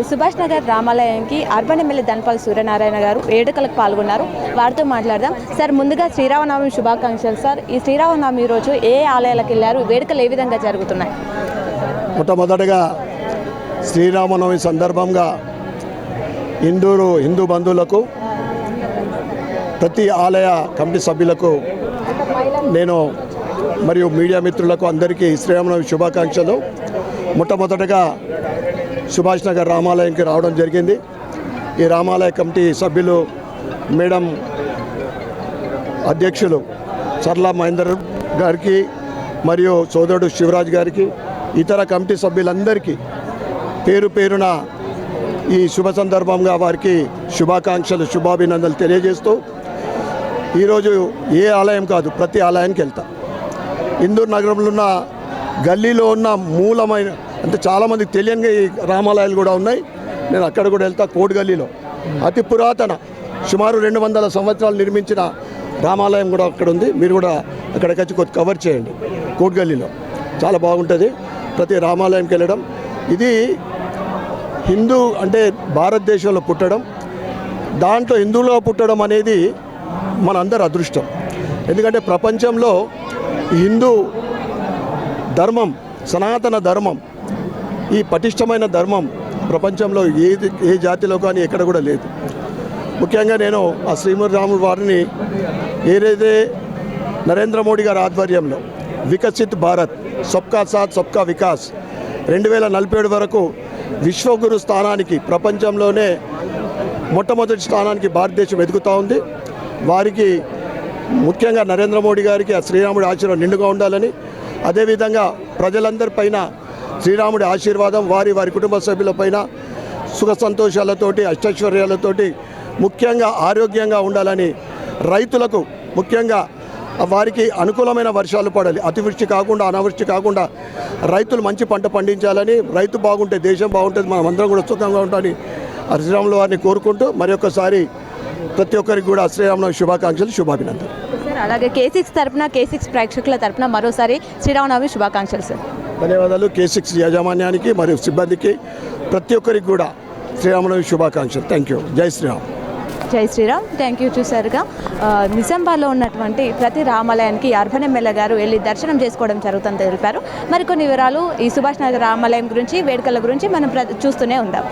Subhash Nagar రామాలయానికి urban MLA Dhanpal Suryanarayana గారు వేడుకలకు పాల్గొన్నారు. వారితో మాట్లాడదాం. సార్, ముందుగా శ్రీరామనవమి శుభాకాంక్షలు సార్. ఈ శ్రీరామనవమి రోజు ఏ ఆలయాలకు వెళ్ళారు? వేడుకలు ఏ విధంగా జరుగుతున్నాయి? మొట్టమొదటిగా శ్రీరామనవమి సందర్భంగా హిందూ బంధువులకు, ప్రతి ఆలయ కమిటీ సభ్యులకు నేను మరియు మీడియా మిత్రులకు అందరికీ శ్రీరామనవమి శుభాకాంక్షలు. మొట్టమొదటగా సుభాష్ నగర్ రామాలయంకి రావడం జరిగింది. ఈ రామాలయ కమిటీ సభ్యులు మేడం అధ్యక్షులు సర్లా మహేందర్ గారికి మరియు సోదరుడు శివరాజ్ గారికి, ఇతర కమిటీ సభ్యులందరికీ పేరు పేరున ఈ శుభ సందర్భంగా వారికి శుభాకాంక్షలు, శుభాభినందనలు తెలియజేస్తూ, ఈరోజు ఏ ఆలయం కాదు ప్రతి ఆలయానికి వెళ్తా. ఇందూరు నగరంలో ఉన్న గల్లీలో ఉన్న మూలమైన, అంటే చాలామందికి తెలియని రామాలయాలు కూడా ఉన్నాయి. నేను అక్కడ కూడా వెళ్తా. కోట్ గల్లీలో అతి పురాతన, సుమారు 200 సంవత్సరాలు నిర్మించిన రామాలయం కూడా అక్కడ ఉంది. మీరు కూడా అక్కడికి వచ్చి కొద్ది కవర్ చేయండి. కోట్ గల్లీలో చాలా బాగుంటుంది ప్రతి రామాలయంకి వెళ్ళడం. ఇది హిందూ, అంటే భారతదేశంలో పుట్టడం, దాంట్లో హిందువులో పుట్టడం అనేది మనందరి అదృష్టం. ఎందుకంటే ప్రపంచంలో హిందూ ధర్మం, సనాతన ధర్మం, ఈ పటిష్టమైన ధర్మం ప్రపంచంలో ఏ జాతిలో కానీ ఎక్కడ కూడా లేదు. ముఖ్యంగా నేను ఆ శ్రీరాముల వారిని ఏదైతే నరేంద్ర మోడీ గారి ఆధ్వర్యంలో వికసిత్ భారత్, సబ్కా సాత్ సబ్కా వికాస్ 2047 వరకు విశ్వగురు స్థానానికి, ప్రపంచంలోనే మొట్టమొదటి స్థానానికి భారతదేశం ఎదుగుతూ ఉంది. వారికి ముఖ్యంగా నరేంద్ర మోడీ గారికి ఆ శ్రీరాముడి ఆశీర్వాదం నిండుగా ఉండాలని, అదేవిధంగా ప్రజలందరిపైన శ్రీరాముడి ఆశీర్వాదం వారి కుటుంబ సభ్యులపైన సుఖ సంతోషాలతోటి, అష్టైశ్వర్యాలతోటి, ముఖ్యంగా ఆరోగ్యంగా ఉండాలని, రైతులకు ముఖ్యంగా వారికి అనుకూలమైన వర్షాలు పడాలి, అతివృష్టి కాకుండా అనావృష్టి కాకుండా రైతులు మంచి పంట పండించాలని, రైతు బాగుంటే దేశం బాగుంటుంది, మనం అందరం కూడా సుఖంగా ఉంటామని శ్రీరాముల వారిని కోరుకుంటూ మరొకసారి ప్రతి ఒక్కరికి కూడా శ్రీరామనవమి శుభాకాంక్షలు, శుభాభినందనలు. సార్, అలాగే K6 తరపున, K6 ప్రేక్షకుల తరపున మరోసారి శ్రీరామనవమి శుభాకాంక్షలు సార్. ధన్యవాదాలు. K6 యాజమాన్యానికి మరియు సిబ్బందికి ప్రతి ఒక్కరికి కూడా శ్రీరామనవమి శుభాకాంక్షలు. Thank you. జై శ్రీరామ్. జై శ్రీరామ్. Thank you. చూసారుగా నిజామాబాద్లో ఉన్నటువంటి ప్రతి రామాలయానికి అర్బన్ ఎమ్మెల్యే గారు వెళ్ళి దర్శనం చేసుకోవడం జరుగుతుందని తెలిపారు. మరికొన్ని వివరాలు ఈ సుభాష్ నగర్ రామాలయం గురించి, వేడుకల గురించి మనం చూస్తూనే ఉందాం.